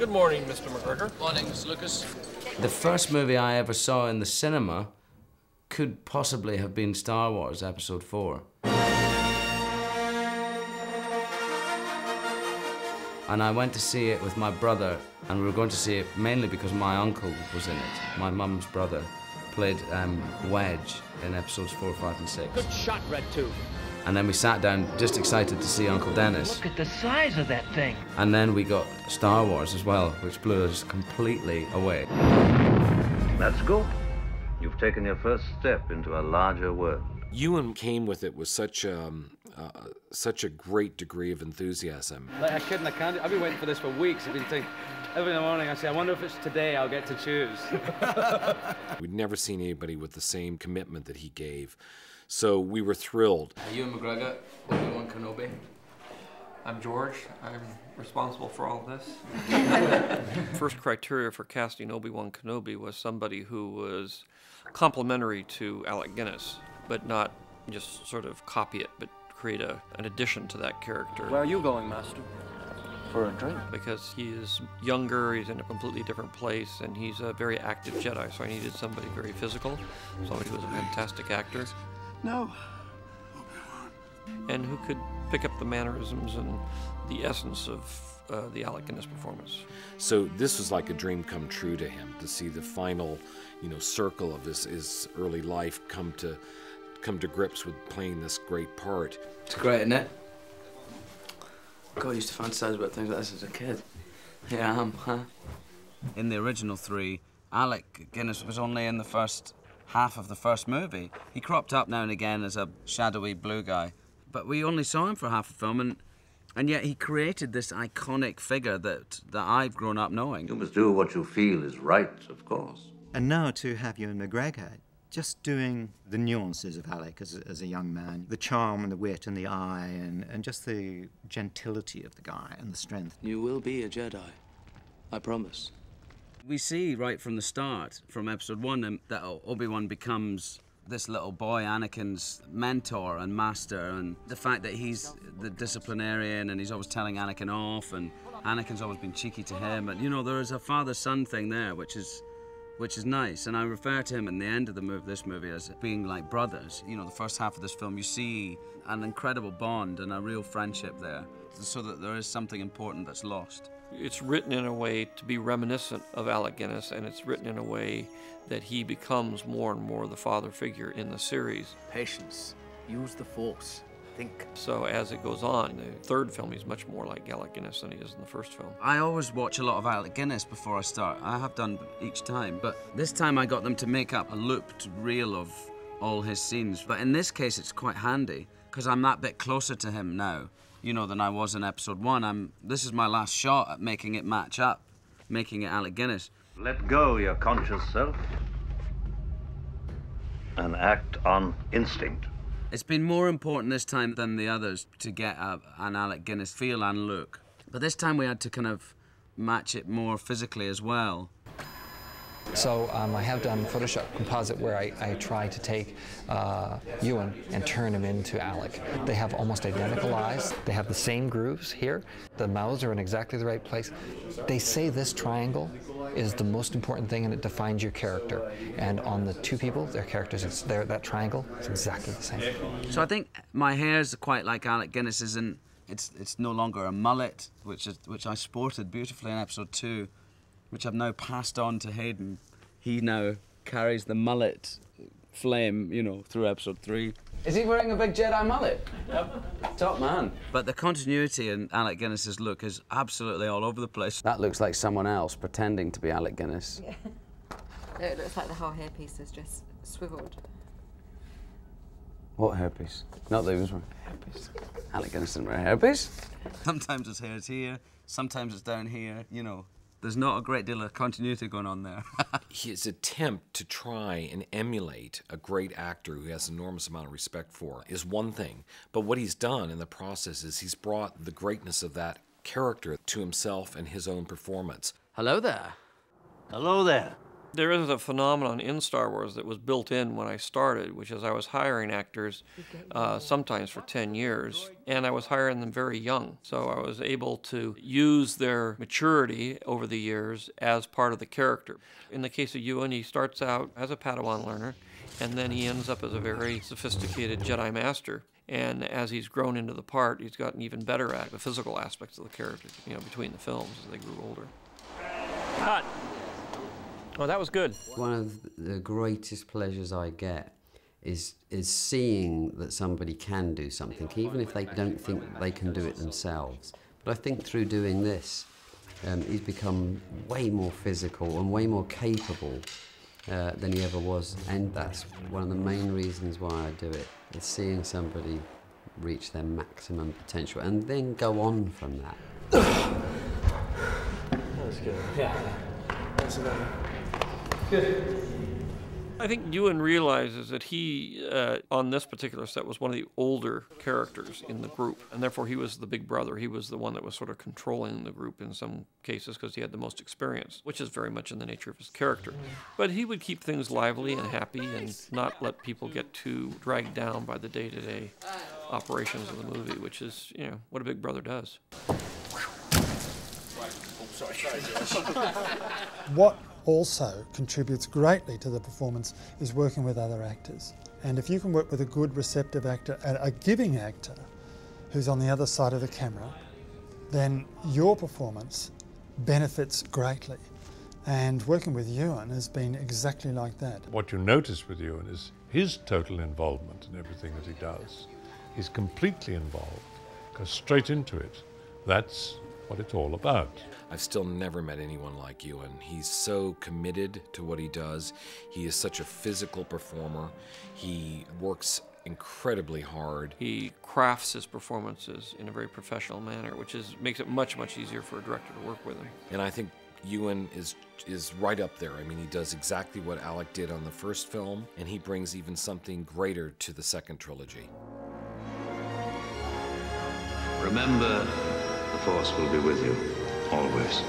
Good morning, Mr. McGregor. Morning, Mr. Lucas. The first movie I ever saw in the cinema could possibly have been Star Wars Episode 4. And I went to see it with my brother, and we were going to see it mainly because my uncle was in it. My mum's brother played Wedge in Episodes 4, 5, and 6. Good shot, Red Tube. And then we sat down just excited to see Uncle Dennis. Look at the size of that thing. And then we got Star Wars as well, which blew us completely away. That's good. You've taken your first step into a larger world. Ewan came with it with such a great degree of enthusiasm. Like a kid in a candy. I've been waiting for this for weeks. I've been thinking, every morning I say, I wonder if it's today I'll get to choose. We'd never seen anybody with the same commitment that he gave. So we were thrilled. Ewan McGregor, Obi-Wan Kenobi. I'm George. I'm responsible for all this. First criteria for casting Obi-Wan Kenobi was somebody who was complementary to Alec Guinness, but not just sort of copy it, but create an addition to that character. Where are you going, Master? For a drink. Because he is younger, he's in a completely different place, and he's a very active Jedi, so I needed somebody very physical, somebody who was a fantastic actor. No. And who could pick up the mannerisms and the essence of the Alec Guinness performance. So this was like a dream come true to him, to see the final, circle of his early life come to grips with playing this great part. It's great, isn't it? God, I used to fantasize about things like this as a kid. Here I am, huh? In the original 3, Alec Guinness was only in the first half of the first movie. He cropped up now and again as a shadowy blue guy, but we only saw him for half the film, and yet he created this iconic figure that I've grown up knowing. You must do what you feel is right, of course. And now to have Ewan McGregor just doing the nuances of Alec as a young man, the charm and the wit and the eye and just the gentility of the guy and the strength. You will be a Jedi, I promise. We see right from the start, from Episode 1, that Obi-Wan becomes this little boy, Anakin's mentor and master, and the fact that he's the disciplinarian and he's always telling Anakin off, and Anakin's always been cheeky to him, and there is a father-son thing there, which is nice, and I refer to him in the end of this movie as being like brothers. The first half of this film, you see an incredible bond and a real friendship there, so that there is something important that's lost. It's written in a way to be reminiscent of Alec Guinness, and it's written in a way that he becomes more and more the father figure in the series. Patience. Use the Force. Think. So as it goes on, the third film, he's much more like Alec Guinness than he is in the first film. I always watch a lot of Alec Guinness before I start. I have done each time, but this time I got them to make up a looped reel of all his scenes. But in this case, it's quite handy, because I'm that bit closer to him now, than I was in Episode 1. This is my last shot at making it match up, making it Alec Guinness. Let go your conscious self and act on instinct. It's been more important this time than the others to get an Alec Guinness feel and look. But this time we had to kind of match it more physically as well. So I have done Photoshop composite where I try to take Ewan and turn him into Alec. They have almost identical eyes. They have the same grooves here. The mouths are in exactly the right place. They say this triangle is the most important thing and it defines your character. And on the two people, their characters, that triangle is exactly the same. So I think my hair's quite like Alec Guinness's, and it's no longer a mullet, which I sported beautifully in Episode 2. Which I've now passed on to Hayden. He now carries the mullet flame, through Episode 3. Is he wearing a big Jedi mullet? Yep. Top man. But the continuity in Alec Guinness's look is absolutely all over the place. That looks like someone else pretending to be Alec Guinness. Yeah. It looks like the whole hairpiece is just swiveled. What hairpiece? Not that he was wearing a hairpiece. Alec Guinness didn't wear a hairpiece. Sometimes his hair's here, sometimes it's down here, There's not a great deal of continuity going on there. His attempt to try and emulate a great actor who has an enormous amount of respect for is one thing, but what he's done in the process is he's brought the greatness of that character to himself and his own performance. Hello there. Hello there. There is a phenomenon in Star Wars that was built in when I started, which is I was hiring actors sometimes for 10 years, and I was hiring them very young. So I was able to use their maturity over the years as part of the character. In the case of Ewan, he starts out as a Padawan learner, and then he ends up as a very sophisticated Jedi Master. And as he's grown into the part, he's gotten even better at the physical aspects of the character, you know, between the films as they grew older. Cut. Oh, that was good. One of the greatest pleasures I get is seeing that somebody can do something, even if they don't think they can do it themselves. But I think through doing this, he's become way more physical and way more capable than he ever was. And that's one of the main reasons why I do it, is seeing somebody reach their maximum potential and then go on from that. That was good. Yeah. That's another. Good. I think Ewan realizes that he, on this particular set, was one of the older characters in the group, and therefore he was the big brother. He was the one that was sort of controlling the group in some cases because he had the most experience, which is very much in the nature of his character. But he would keep things lively and happy and not let people get too dragged down by the day-to-day operations of the movie, which is, you know, what a big brother does. What also contributes greatly to the performance is working with other actors. And if you can work with a good receptive actor and a giving actor who's on the other side of the camera, then your performance benefits greatly. And working with Ewan has been exactly like that. What you notice with Ewan is his total involvement in everything that he does. He's completely involved, goes straight into it. That's what it's all about. I've still never met anyone like Ewan. He's so committed to what he does. He is such a physical performer. He works incredibly hard. He crafts his performances in a very professional manner, which makes it much, much easier for a director to work with him. And I think Ewan is right up there. I mean, he does exactly what Alec did on the first film, and he brings even something greater to the second trilogy. Remember, the Force will be with you, always.